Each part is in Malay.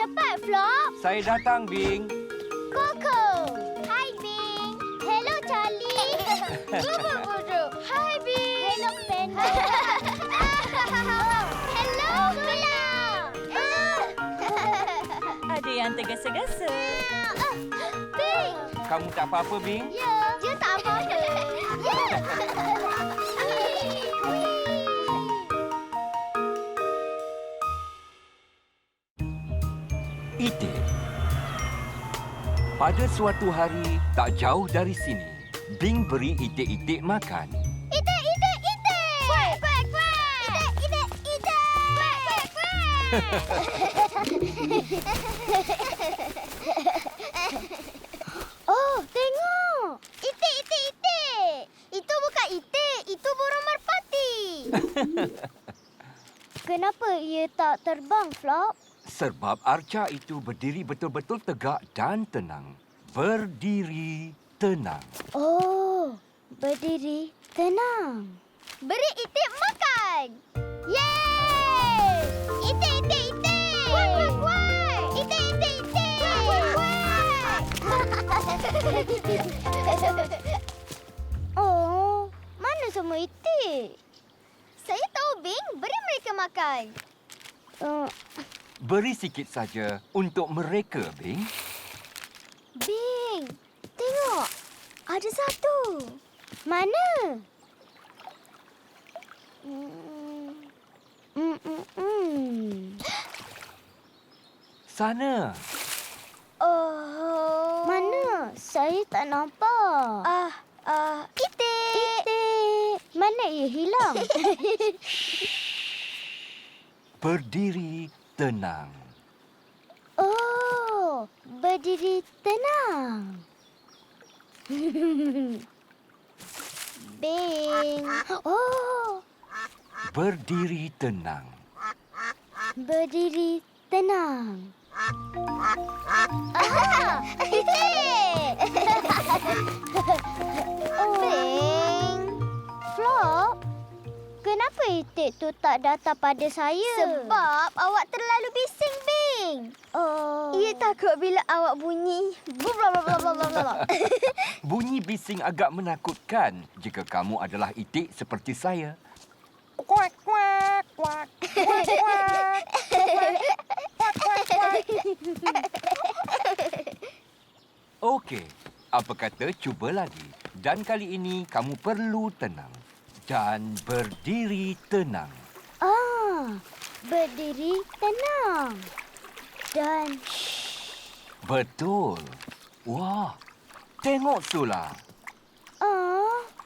Cepat, Flop. Saya datang, Bing. Coco. Hai, Bing. Hello, Charlie. Bubuk. Hai, Bing. Hello, Panda. Hello, Gula. Ada yang tergesa-gesa. Bing. Kamu tak apa-apa, Bing? Ya, dia tak apa-apa. Ya. Itik. Pada suatu hari, tak jauh dari sini, Bing beri itik-itik makan. Itik. Kuek. Itik. Oh, tengok. Itik. Itu bukan itik, itu burung merpati. Kenapa ia tak terbang, Flop? Sebab arca itu berdiri betul-betul tegak dan tenang. Berdiri tenang. Oh, berdiri tenang. Beri itik makan. Yeay! Itik. Kuek. Itik. Oh, mana semua itik? Saya tahu, Bing. Beri mereka makan. Beri sikit saja untuk mereka, Bing. Bing, tengok. Ada satu. Mana? Sana. Oh. Mana? Saya tak nampak. Itik. Mana ia hilang? Berdiri tenang. Oh, berdiri tenang. Bing. Oh, Berdiri tenang. berdiri tenang. Itik. Bing. Flop. Kenapa itik tu tak datang pada saya? Sebab awak terlalu bising, Bing. Oh. Ia takut bila awak bunyi. Blablabla. Bunyi bising agak menakutkan jika kamu adalah itik seperti saya. Kuak. Okey, apa kata cuba lagi. Dan kali ini kamu perlu tenang. Dan berdiri tenang. Berdiri tenang. Dan Betul. Wah, tengok Sula.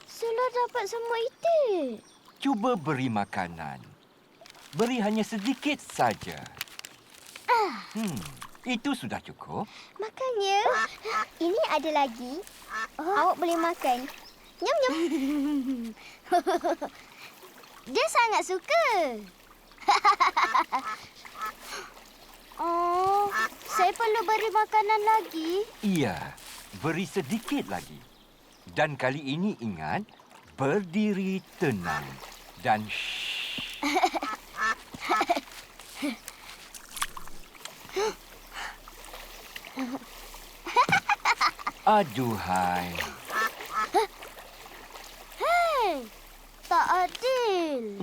Sula dapat semua itik. Cuba beri makanan. Beri hanya sedikit saja. Itu sudah cukup. Makannya. Ini ada lagi. Awak boleh makan. Nyam. Dia sangat suka. Oh, saya perlu beri makanan lagi. Iya, beri sedikit lagi. Dan kali ini ingat, berdiri tenang. Dan aduhai. Hei, tak adil.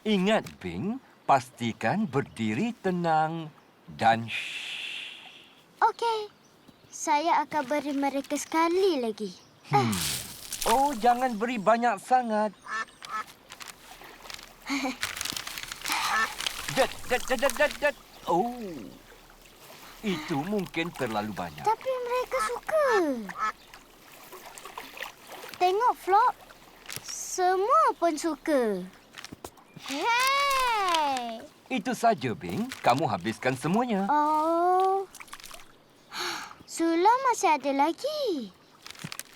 Ingat, Bing, pastikan berdiri tenang dan Okey, saya akan beri mereka sekali lagi. Oh, jangan beri banyak sangat. Dat. Oh, itu mungkin terlalu banyak. Tapi mereka suka. Tengok, Flop. Semua pun suka. Hey! Itu saja, Bing. Kamu habiskan semuanya. Oh. Sula masih ada lagi.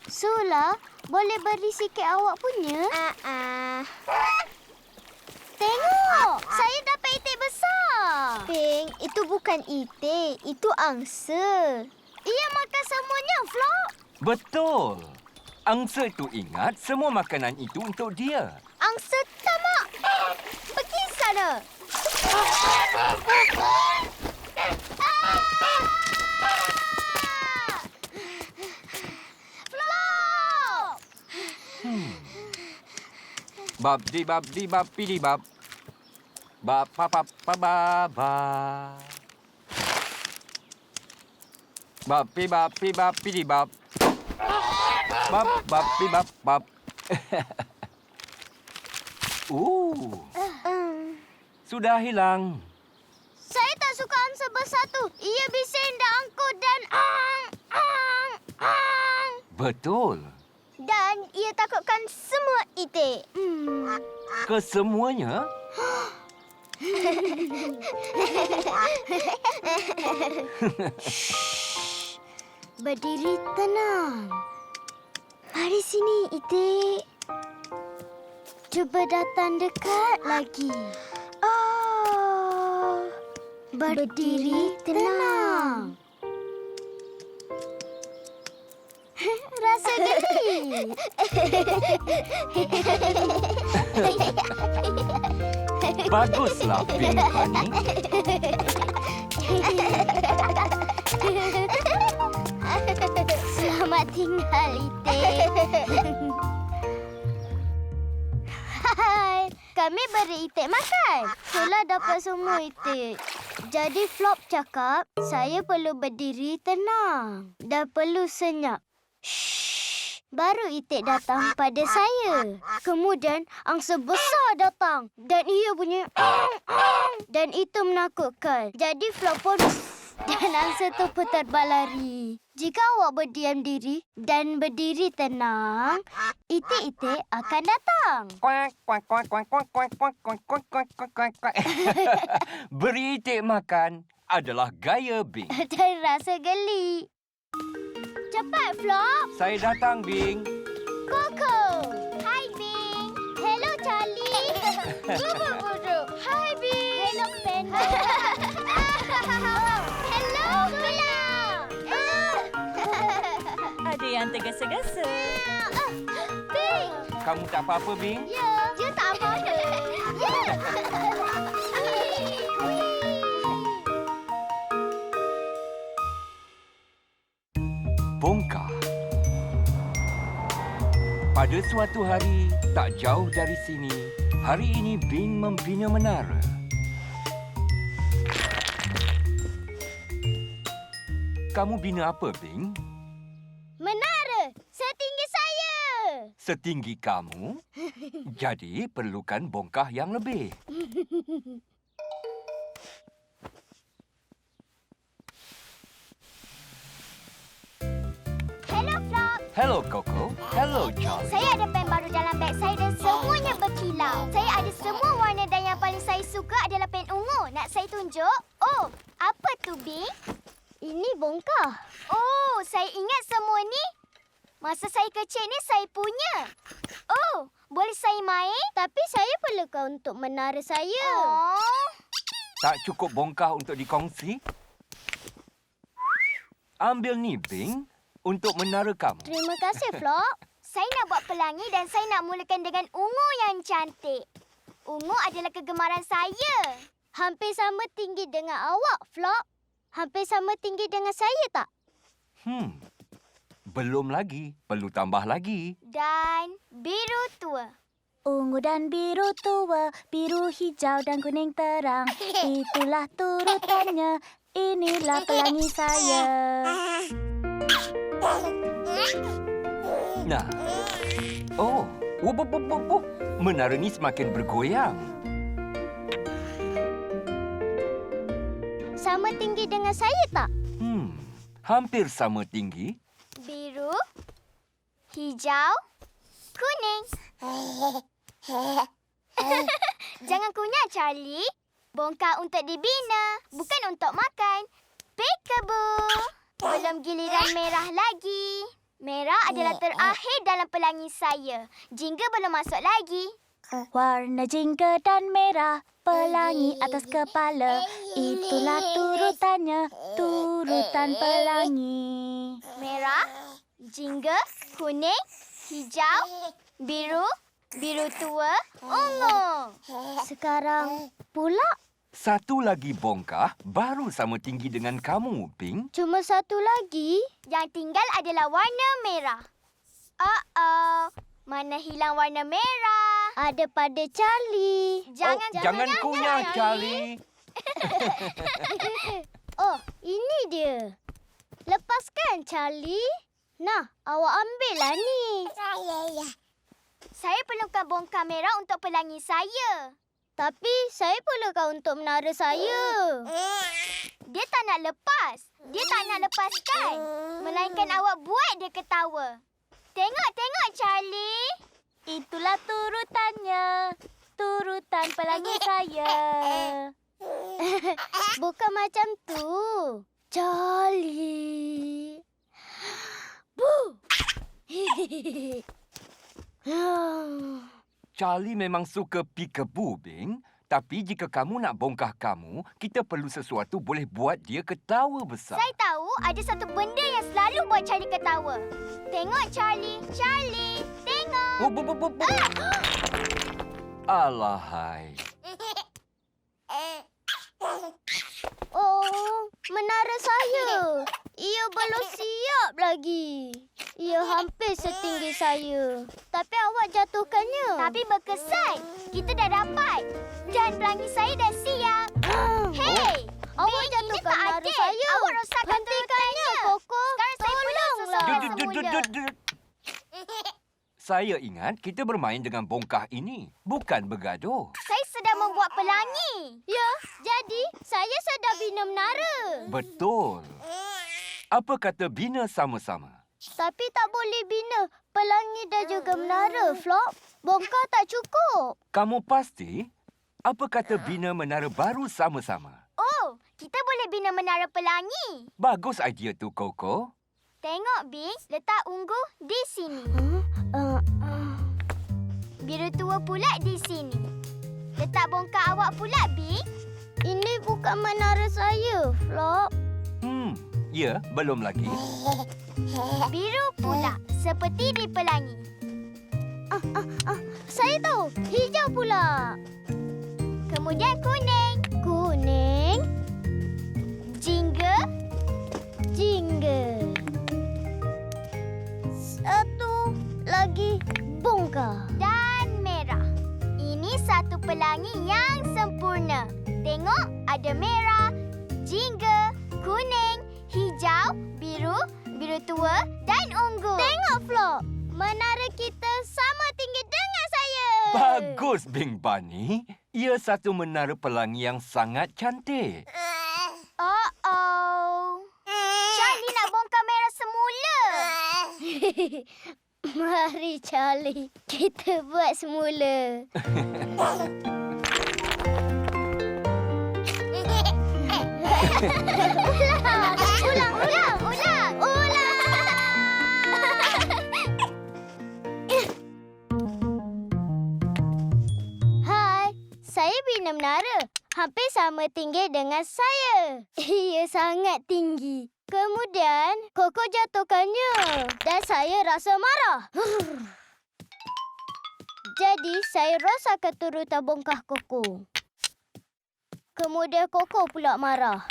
Sula, boleh beri sikit awak punya? Tengok, saya dapat itik besar. Ping, itu bukan itik, itu angsa. Ia makan semuanya, Flop. Betul. Angsa itu ingat semua makanan itu untuk dia. Angsa tamak. Pergi sana. Bab di bab di bab pidi bab. Bab pa pa pa ba ba. Bab pidi bab. Bab pi bab bab. Sudah hilang. Saya tak suka angsa besar tu. Ia bising dan angkut dan ang. Betul. Dan ia takutkan semua itik. Kesemuanya? Berdiri tenang. Mari sini, itik. Cuba datang dekat lagi. Oh, berdiri tenang. Rasa geli. Baguslah, Pink Bunny. Selamat tinggal, itik. Hai, kami beri itik makan. Setelah dapat semua itik. Jadi Flop cakap, saya perlu berdiri tenang dan perlu senyap. Shh. Baru itik datang pada saya. Kemudian angsa besar datang dan ia bunyi dan itu menakutkan. Jadi Flop pun dan angsa tu pun terbang lari. Jika awak berdiam diri dan berdiri tenang, itik-itik akan datang. Kuak, kuak, kuak, kuak, kuak, kuak, kuak, kuak, kuak, kuak, kuak, kuak, kuak. Beri itik makan adalah gaya Bing. Dan rasa geli. Cepat, Flop. Saya datang, Bing. Koko. Hai, Bing. Hello, Charlie. Bubuk-bubuk. Hai, Bing. Hello, Panda. Hello, Bella. Ada yang tergesa-gesa. Bing. Kamu tak apa-apa, Bing? Ya, dia tak apa-apa. Ya. Bongkah. Pada suatu hari, tak jauh dari sini, hari ini Bing membina menara. Kamu bina apa, Bing? Menara setinggi saya. Setinggi kamu, jadi perlukan bongkah yang lebih. Hello, Flop. Hello, Coco. Hello, Charlie. Saya ada pen baru dalam beg saya dan semuanya berkilau. Saya ada semua warna dan yang paling saya suka adalah pen ungu. Nak saya tunjuk? Oh, apa tu, Bing? Ini bongkah. Oh, saya ingat semua ni. Masa saya kecil ni saya punya. Oh, boleh saya main? Tapi saya perlukan untuk menara saya. Oh. Tak cukup bongkah untuk dikongsi? Ambil ni, Bing, untuk menara kamu. Terima kasih, Flop. Saya nak buat pelangi dan saya nak mulakan dengan ungu yang cantik. Ungu adalah kegemaran saya. Hampir sama tinggi dengan awak, Flop. Hampir sama tinggi dengan saya tak? Belum lagi. Perlu tambah lagi. Dan biru tua. Ungu dan biru tua, biru hijau dan kuning terang. Itulah turutannya, inilah pelangi saya. Nah. Oh. Menara ni semakin bergoyang. Sama tinggi dengan saya tak? Hampir sama tinggi. Biru, hijau, kuning. Jangan kunyah, Charlie. Bongkah untuk dibina, bukan untuk makan. Peekaboo. Belum giliran merah lagi. Merah adalah terakhir dalam pelangi saya. Jingga belum masuk lagi. Warna jingga dan merah, pelangi atas kepala. Itulah turutannya, turutan pelangi. Merah, jingga, kuning, hijau, biru, biru tua, ungu. Sekarang pula. Satu lagi bongkah baru sama tinggi dengan kamu, Bing. Cuma satu lagi. Yang tinggal adalah warna merah. Mana hilang warna merah? ada pada Charlie. Jangan kunyah, Charlie. Oh, ini dia. Lepaskan, Charlie. Nah, awak ambillah ni. Saya perlukan bongkar merah untuk pelangi saya. Tapi saya perlukan untuk menara saya. Dia tak nak lepas. Dia tak nak lepaskan. Melainkan awak buat dia ketawa. Tengok, Charlie. Itulah turutannya. Turutan pelangi saya. Bukan macam tu. Charlie. Bu. Charlie memang suka peekaboo, Bing. Tapi jika kamu nak bongkar kamu, kita perlu sesuatu boleh buat dia ketawa besar. Saya tahu ada satu benda yang selalu buat Charlie ketawa. Tengok, Charlie. Charlie, tengok. Bu. Alahai. Oh, menara saya. Ia belum siap lagi. Ia hampir setinggi saya. Tapi awak jatuhkannya. Tapi berkesan. Kita dah dapat. Dan pelangi saya dah siap. Hei! Awak jatuhkan menara saya. Awak rosakkan hentikannya, Koko. Sekarang saya perlu sesuatu semula. Saya ingat kita bermain dengan bongkah ini, bukan bergaduh. Saya sedang membuat pelangi. Ya, jadi saya sedang bina menara. Betul. Apa kata bina sama-sama? Tapi tak boleh bina pelangi dan juga menara, Flop. Bongkar tak cukup. Kamu pasti? Apa kata bina menara baru sama-sama? Oh, kita boleh bina menara pelangi. Bagus idea tu, Koko. Tengok, Bing. Letak unggu di sini. Biru tua pula di sini. Letak bongkar awak pula, Bing. Ini bukan menara saya, Flop. Ya, belum lagi. Biru pula, seperti di pelangi. Saya tahu, hijau pula. Kemudian kuning. Kuning. Jingga. Jingga. Satu lagi bongkar. Dan merah. Ini satu pelangi yang sempurna. Tengok, ada merah, jingga, kuning, hijau, biru, biru tua dan ungu. Tengok, Flop. Menara kita sama tinggi dengan saya. Bagus, Bing Bunny. Ia satu menara pelangi yang sangat cantik. Oh. Charlie nak bongkar merah semula. Mari, Charlie. Kita buat semula. Ulang. Hai, saya bina menara. Hampir sama tinggi dengan saya. Ia sangat tinggi. Kemudian, Koko jatuhkannya. Dan saya rasa marah. Jadi, saya rosakkan turutan bongkar Koko. Kemudian Koko pula marah.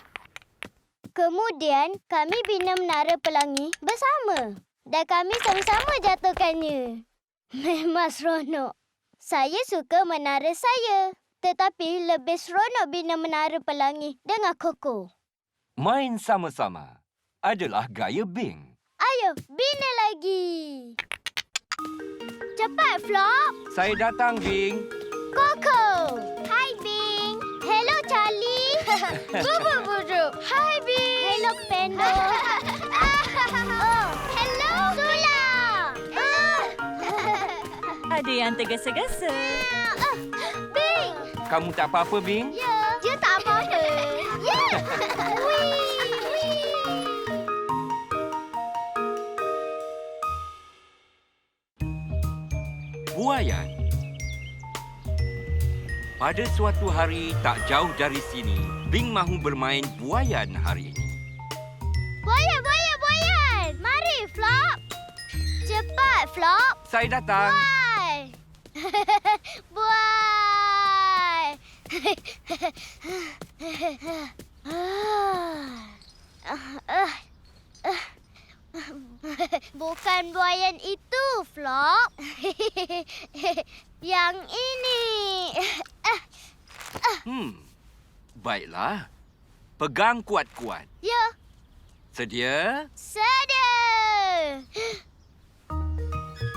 Kemudian kami bina menara pelangi bersama. Dan kami sama-sama jatuhkannya. Memang seronok. Saya suka menara saya. Tetapi lebih seronok bina menara pelangi dengan Koko. Main sama-sama adalah gaya Bing. Ayo, bina lagi. Cepat, Flop. Saya datang, Bing. Koko. Hai, Bing. Hello, Charlie. Bubu. Hai, Bing. Hello, Pendo. Oh, hello, Sula. Ada yang tergesa-gesa. Bing. Kamu tak apa-apa, Bing? Ya, dia tak apa-apa. Ya. Wee. Buayan. Pada suatu hari tak jauh dari sini, Bing mahu bermain buayan hari ini. Buayan. Mari, Flop. Cepat, Flop. Saya datang. Buai. Bukan buaian itu, Flop. Yang ini. Baiklah. Pegang kuat-kuat. Ya, Sedia? sedia.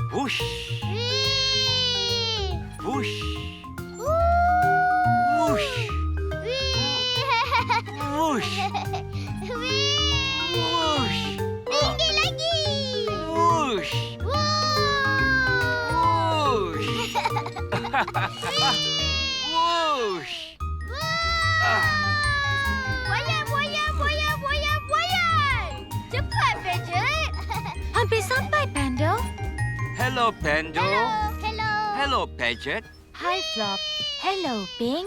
Wush. Wih. Wush. Wuh. Wush. Wih. Wush. Wih. Wush. Tinggi lagi. Wush. Wuh. Wush. Wush. Buaian, buaian, buaian, buaian, buaian. Cepat, Paget. Hampir sampai, Pando. Hello, Pando. Hello. Hello, Paget. Hi, Flop. Hello, Bing.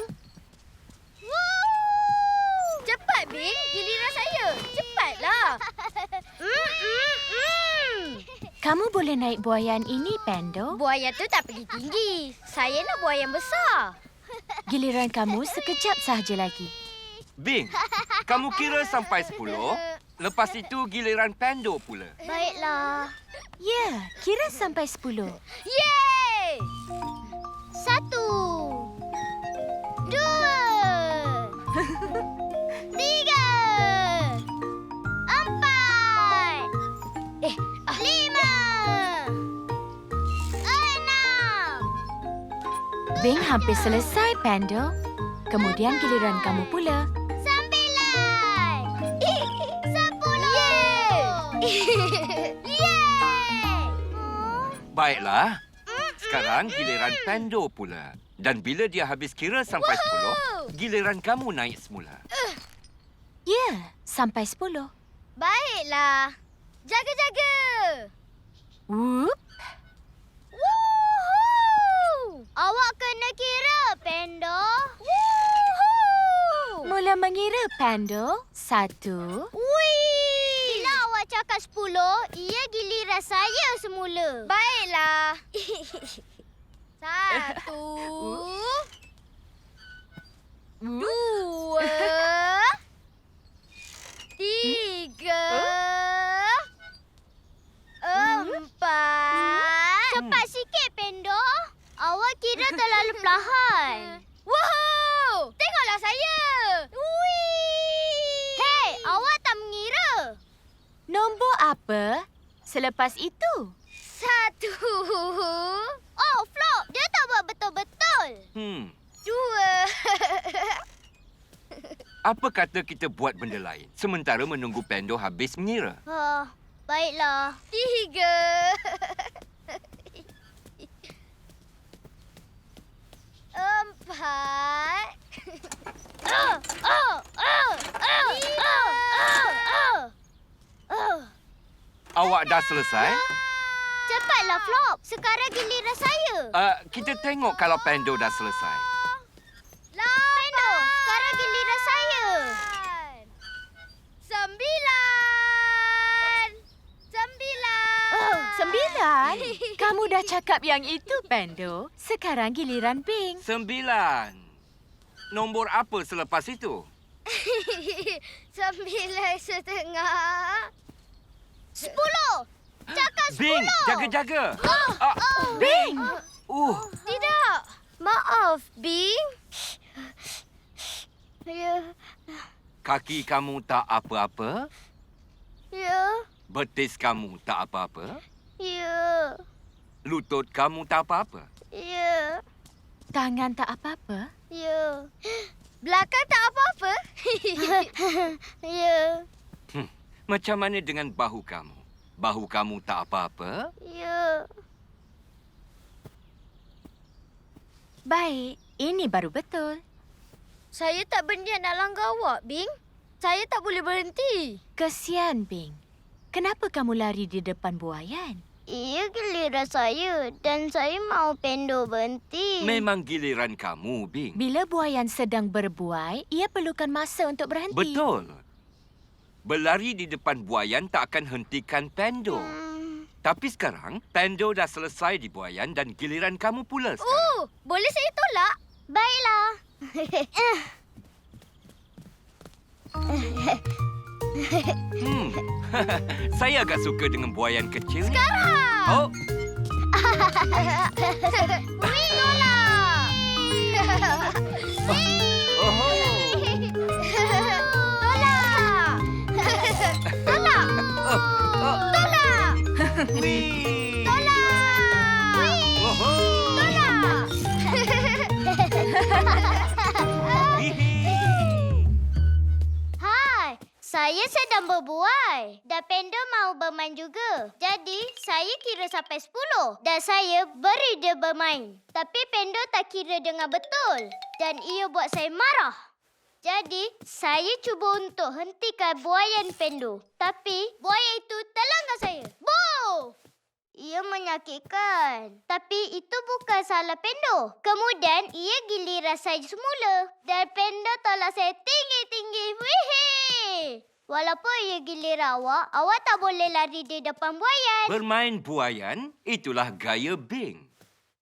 Cepat, Bing. Giliran saya. Cepatlah. Kamu boleh naik buaian ini, Pando. Buaya tu tak pergi tinggi. Saya nak buaya yang besar. Giliran kamu sekejap sahaja lagi. Bing, kamu kira sampai 10. Lepas itu giliran Pando pula. Baiklah. Ya, kira sampai 10. Yeay! 1, 2, 3, 4, 5, 6, 6, Bing hampir selesai, Pando. Kemudian giliran kamu pula. 9, 10. Yeay! Baiklah. Sekarang giliran Pando pula. Dan bila dia habis kira sampai 10, giliran kamu naik semula. Ya, sampai 10. Baiklah. Jaga-jaga. Whoop. Woohoo! Awak kena kira, Pando. Woohoo! Mula mengira, Pando. 1, Wih! Bila awak cakap 10, ia giliran saya semula. Baiklah. 1, 2, 3, 4. Cepat sikit, Pendo. Awak kira terlalu perlahan. Woohoo! Tengoklah saya. Wih! Hei, awak tak mengira. nombor apa selepas itu? 1. Oh, Flop. Dia tak buat betul-betul. 2. Apa kata kita buat benda lain sementara menunggu Pando habis mengira? Baiklah. 3. 4. Awak dah selesai? Cepatlah, Flop. Sekarang giliran saya. Kita tengok kalau Pando dah selesai. Pendo, sekarang giliran saya. 9. 9. Kamu dah cakap yang itu, Pando. Sekarang giliran Bing. 9. Nombor apa selepas itu? 9.5. 10. Cakap 10. Bing, jaga-jaga. Bing! Tidak. Maaf, Bing. Ya. Kaki kamu tak apa-apa? Ya. Betis kamu tak apa-apa? Ya. Lutut kamu tak apa-apa? Ya. Tangan tak apa-apa? Ya. Belakang tak apa-apa? Ya. Macam mana dengan bahu kamu? Bahu kamu tak apa-apa? Ya. Baik, ini baru betul. Saya tak berniat nak langgar awak, Bing. Saya tak boleh berhenti. Kesian, Bing. Kenapa kamu lari di depan buaian? Ia giliran saya dan saya mahu Pendo berhenti. Memang giliran kamu, Bing. Bila buaian sedang berbuai, ia perlukan masa untuk berhenti. Betul. Berlari di depan buaian tak akan hentikan Pando. Tapi sekarang, Pando dah selesai di buaian dan giliran kamu pula sekarang. Boleh saya tolak? Baiklah. Saya agak suka dengan buaian kecil. Sekarang! Oh, Wing, tolak! oh. Tolak! Tolak! Tolak! Wih. Tolak! Oho. Tolak! Hihi. Hai, saya sedang berbuai. Dan Pendo mahu bermain juga. Jadi, saya kira sampai 10. Dan saya beri dia bermain. Tapi Pendo tak kira dengan betul. Dan ia buat saya marah. Jadi, saya cuba untuk hentikan buaian Pendo. Tapi, buaya itu terlanggar saya. Bow! Ia menyakitkan. Tapi itu bukan salah Pendo. Kemudian, ia giliran saya semula. Dan Pendo tolak saya tinggi-tinggi. Wihih! Walaupun ia giliran awak tak boleh lari di depan buaian. Bermain buaian, itulah gaya Bing.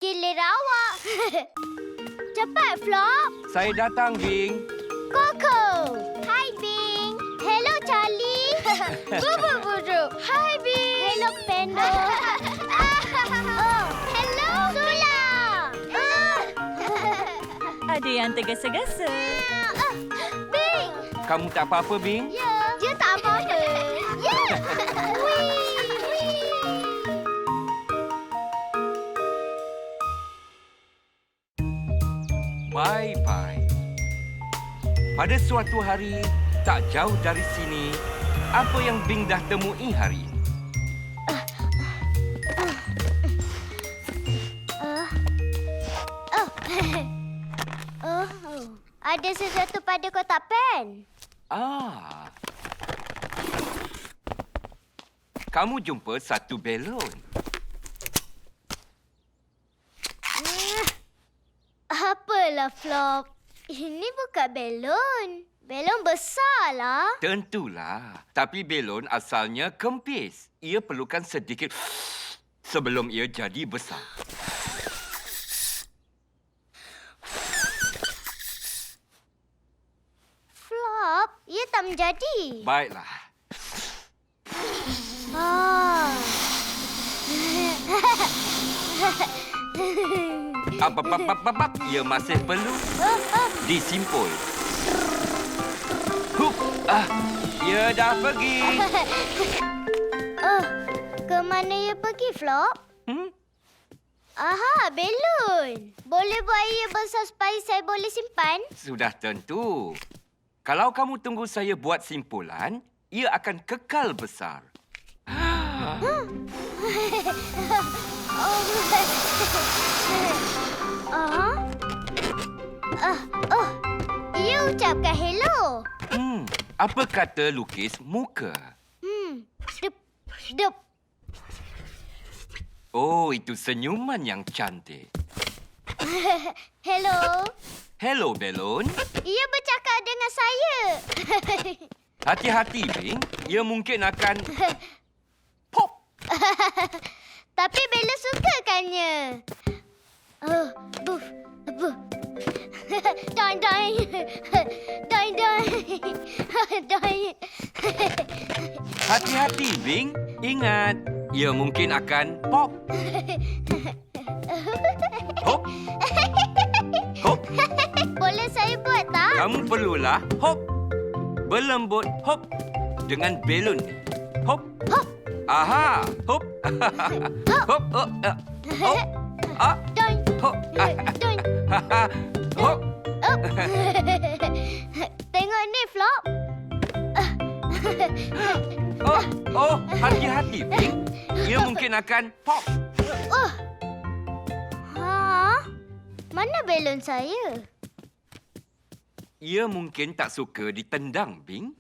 Giliran awak. Cepat, Flop. Saya datang, Bing. Coco. Hai, Bing. Hello, Charlie. Bubur-bubur. Hai, Bing. Hello, Pendo. Oh, hello, Sula. Ada yang tergesa-gesa. Bing. Kamu tak apa-apa, Bing? Ya, dia tak apa-apa. Ya. Wih. Bye-bye. Pada suatu hari, tak jauh dari sini, apa yang Bing dah temui hari ini? Oh, ada sesuatu pada kotak pen. Ah. Kamu jumpa satu belon. Apalah, Flop. Ini bukan belon. Belon besarlah. Tentulah. Tapi belon asalnya kempis. Ia perlukan sedikit sebelum ia jadi besar. Flop, ia tak menjadi. Baiklah. Ah. Apa, ia masih perlu disimpul. Hup, ia dah pergi. Oh, ke mana ia pergi, Flop? Aha, belon. Boleh buat ia besar supaya saya boleh simpan? Sudah tentu. Kalau kamu tunggu saya buat simpulan, ia akan kekal besar. Ia ucapkan hello. Apa kata lukis muka? Dup, dup. Oh, itu senyuman yang cantik. Hello. Hello, belon. Ia bercakap dengan saya. Hati-hati, Bing. Ia mungkin akan pop. Tapi Bella sukakannya. Oh, buf, buf. Doing, doing. Doing, doing. Doing. Hati-hati, Bing. Ingat, ia mungkin akan pop. Hop. Hop. Boleh saya buat tak? Kamu perlulah hop. Berlembut hop dengan belon ni. Hop. Hop. Aha. Hop. Hop. Hop. Hop. Ah. Doing. Hop. Doing. Hop. Oh. Tengok ni, Flop. Oh, hati-hati, Bing. Ia mungkin akan pop. Ha? Mana belon saya? Ia mungkin tak suka ditendang, Bing.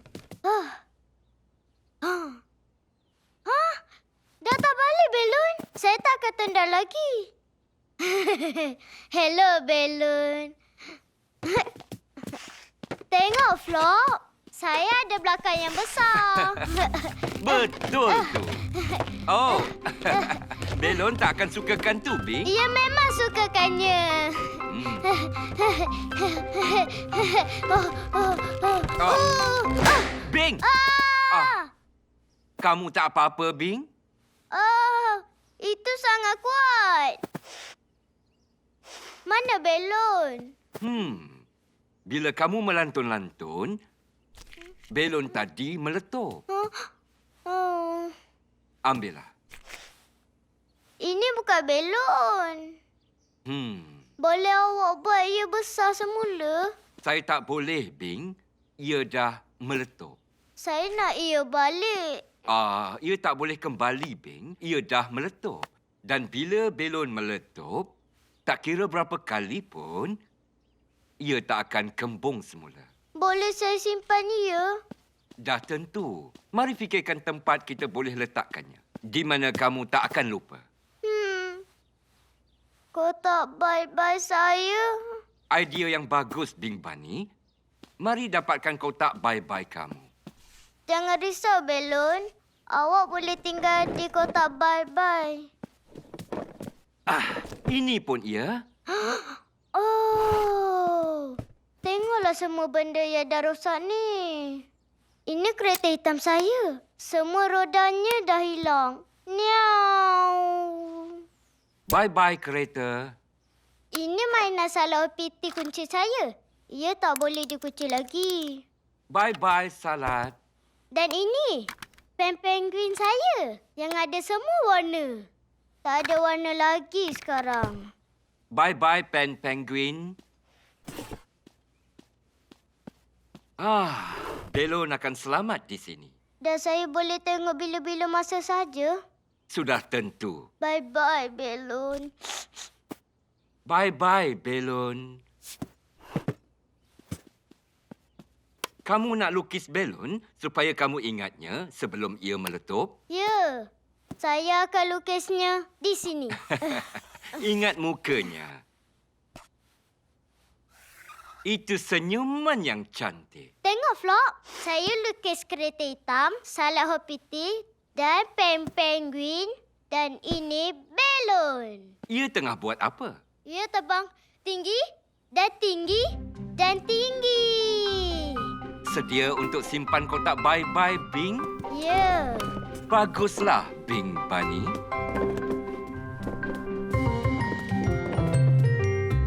Dah tak balik belon. Saya tak akan tendang lagi. Hello, belon. Tengok, Flop. Saya ada belakang yang besar. Betul tu. Oh, belon tak akan sukakan tu, Bing. Ia memang sukakannya. Bing! Kamu tak apa-apa, Bing? Itu sangat kuat. Mana belon? Bila kamu melantun-lantun, belon tadi meletup. Ambillah. Ini bukan belon. Boleh awak buat ia besar semula? Saya tak boleh, Bing. Ia dah meletup. Saya nak ia balik. Ia tak boleh kembali, Bing. Ia dah meletup. Dan bila belon meletup, tak kira berapa kali pun, ia tak akan kembung semula. Boleh saya simpan ia? Dah tentu. Mari fikirkan tempat kita boleh letakkannya. Di mana kamu tak akan lupa. Kotak bye-bye saya. Idea yang bagus, Bing Bunny. Mari dapatkan kotak bye-bye kamu. Jangan risau, Belon. Awak boleh tinggal di kotak bye-bye. Ini pun ia. Oh, tengoklah semua benda yang dah rosak ni. Ini kereta hitam saya. Semua rodanya dah hilang. Niau. Bye-bye, kereta. Ini mainan salah piti kunci saya. Ia tak boleh dikunci lagi. Bye-bye, Salad. Dan ini, pen penguin saya yang ada semua warna. Tak ada warna lagi sekarang. Bye-bye, pen penguin. Belon akan selamat di sini. Dan saya boleh tengok bila-bila masa saja. Sudah tentu. Bye-bye, Belon. Bye-bye, belon. Kamu nak lukis belon supaya kamu ingatnya sebelum ia meletup? Ya, saya akan lukisnya di sini. Ingat mukanya. Itu senyuman yang cantik. Tengok, Flop. Saya lukis kereta hitam, salah hopiti dan pen penguin. Dan ini belon. Ia tengah buat apa? Ia terbang tinggi dan tinggi dan tinggi. Sedia untuk simpan kotak bye-bye, Bing? Ya. Baguslah, Bing Bunny.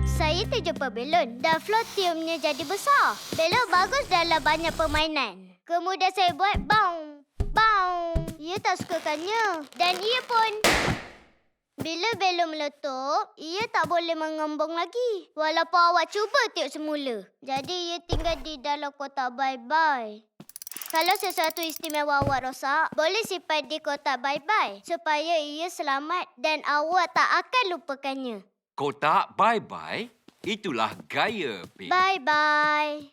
Saya terjumpa belon dan flotiumnya jadi besar. Belon bagus dalam banyak permainan. Kemudian saya buat baung. Baung. Ia tak sukakannya. Dan ia pun... Bila belon meletup, ia tak boleh mengembang lagi. Walaupun awak cuba tiup semula. Jadi ia tinggal di dalam kotak bye-bye. Kalau sesuatu istimewa awak rosak, boleh simpan di kotak bye-bye. Supaya ia selamat dan awak tak akan lupakannya. Kotak bye-bye? Itulah gaya, Bing. Bye-bye.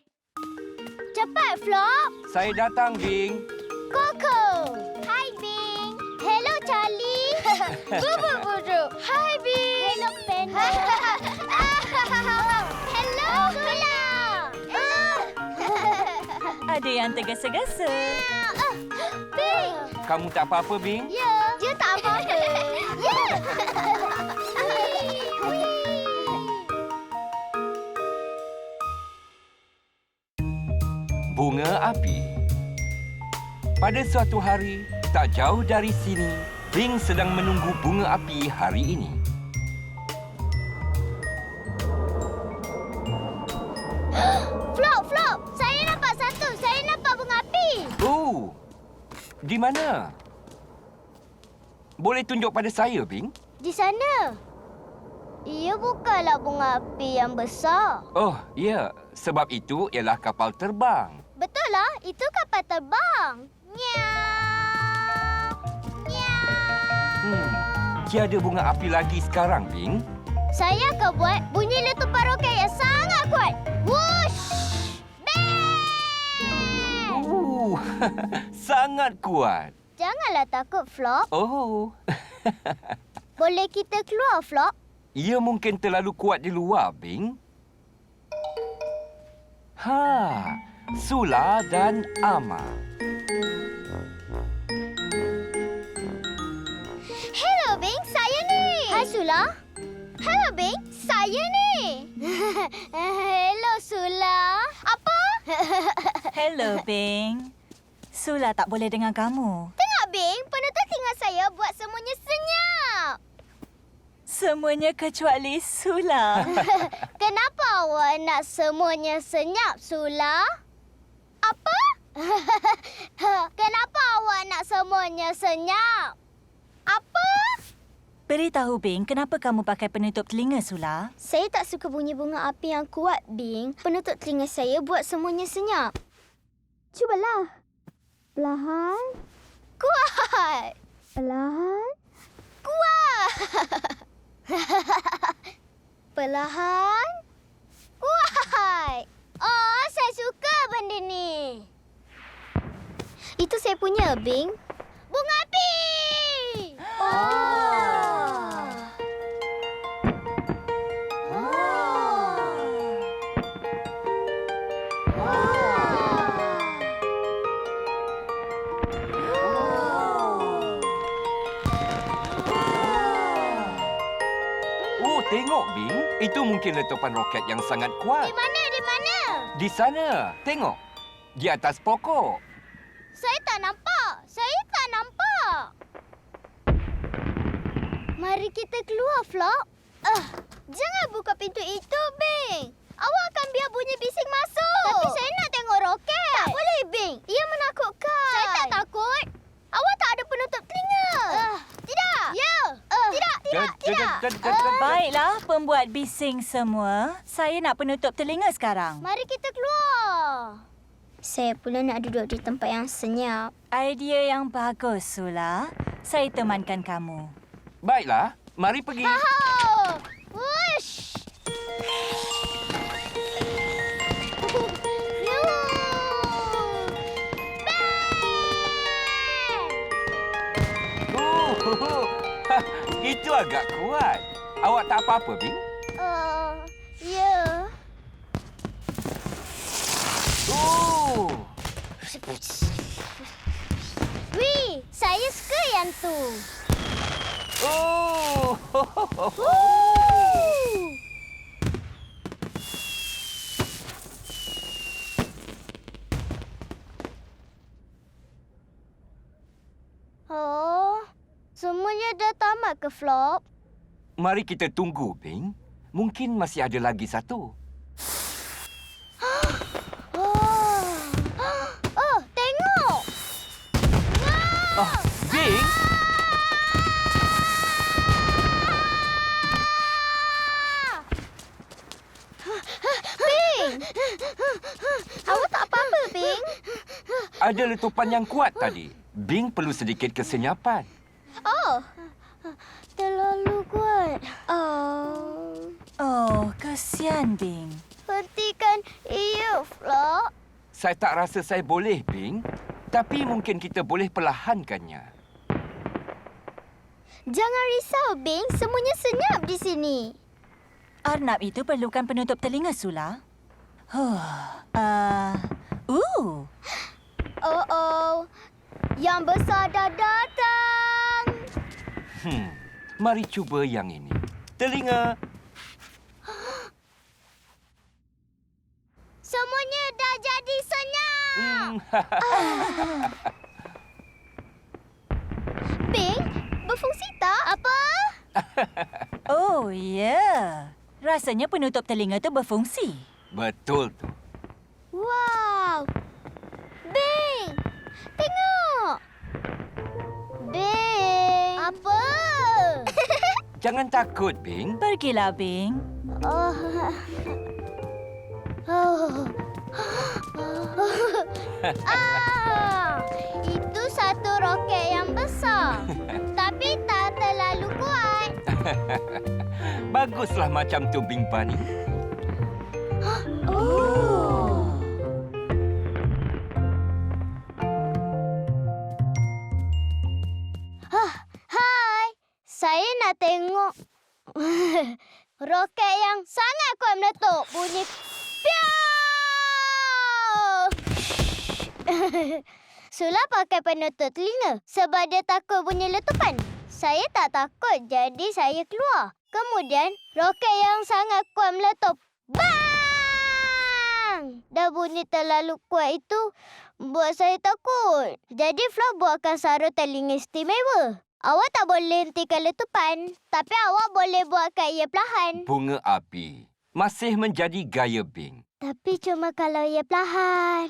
Cepat, Flop. Saya datang, Bing. Coco. Hai, Bing. Hello, Charlie. Bubuk-bubuk. Hai, Bing. Hello, Panda. Hello, Gula. Ada yang tergesa-gesa. Bing. Kamu tak apa-apa, Bing? Ya, dia tak apa-apa. Ya. Bunga api. Pada suatu hari, tak jauh dari sini, Bing sedang menunggu bunga api hari ini. Flop. Saya nampak satu. Saya nampak bunga api. Oh, di mana? Boleh tunjuk pada saya, Bing? Di sana. Ia bukanlah bunga api yang besar. Oh, ya. Sebab itu ialah kapal terbang. Betul lah, itu kapal terbang. Nyau. Nyau. Tiada bunga api lagi sekarang, Bing. Saya akan buat bunyi letupan roket yang sangat kuat. Whoosh! Bang! Sangat kuat. Janganlah takut, Flop. Oh. Boleh kita keluar, Flop? Ia mungkin terlalu kuat di luar, Bing. Sula dan Ama. Hello, Bing. Saya ni. Hai, Sula. Hello, Bing. Saya ni. Hello, Sula. Apa? Hello, Bing. Sula tak boleh dengar kamu. Tengok, Bing. Semuanya kecuali Sula. Kenapa awak nak semuanya senyap, Sula? Apa? Kenapa awak nak semuanya senyap? Apa? Beritahu Bing, kenapa kamu pakai penutup telinga, Sula? Saya tak suka bunyi bunga api yang kuat, Bing. Penutup telinga saya buat semuanya senyap. Cubalah. Perlahan. Kuat. Perlahan. Kuat. Perlahan. Kuat. Oh, saya suka benda ni. Itu saya punya, Bing. Bunga api! Oh, tengok, Bing. Itu mungkin letupan roket yang sangat kuat. Di mana? Di mana? Di sana. Tengok. Di atas pokok. Saya tak nampak. Saya tak nampak. Mari kita keluar, Flop. Jangan buka pintu itu, Bing. Awak akan biar bunyi bising masuk. Tapi saya nak tengok roket. Tak boleh, Bing. Ia menakutkan. Saya tak takut. Awak tak ada penutup telinga. Tidak. Ya. Tidak. Baiklah, pembuat bising semua. Saya nak penutup telinga sekarang. Mari kita keluar. Saya pula nak duduk di tempat yang senyap. Idea yang bagus, Sula. Saya temankan kamu. Baiklah, mari pergi. Wush! Itu agak kuat. Awak tak apa-apa, Bing? Ya. Oh, Wih, saya suka yang tu. oh. Oh, semuanya dah tamat ke, Flop? Mari kita tunggu, Bing. Mungkin masih ada lagi satu. Oh, tengok! Bing? Bing! Awak tak apa-apa, Bing? Ada letupan yang kuat tadi. Bing perlu sedikit kesenyapan. Oh, terlalu kuat. Oh, kesian Bing. Hentikan ia, Flop. Saya tak rasa saya boleh, Bing. Tapi mungkin kita boleh perlahankannya. Jangan risau, Bing. Semuanya senyap di sini. Arnab itu perlukan penutup telinga, Sula. Oh. Yang besar dah datang. Mari cuba yang ini. Telinga. Semuanya dah jadi senyap. Bing, berfungsi tak? Apa? Oh, ya. Rasanya penutup telinga itu berfungsi. Betul tu. Wow. Bing, tengok. Bing. Apa? Jangan takut, Bing. Pergilah, Bing. Itu satu roket yang besar. Tapi tak terlalu kuat. Baguslah macam tu, Bing Bunny. Hai, saya nak tengok roket yang sangat kuat meletup. Bunyi piau. Sula pakai penutup telinga sebab dia takut bunyi letupan. Saya tak takut, jadi saya keluar. Kemudian, roket yang sangat kuat meletup. Bang! Dah bunyi terlalu kuat itu buat saya takut. Jadi, Flo buatkan sarung telinga istimewa. Awak tak boleh hentikan letupan. Tapi awak boleh buatkan ia perlahan. Bunga api masih menjadi gaya Bing. Tapi cuma kalau ia perlahan.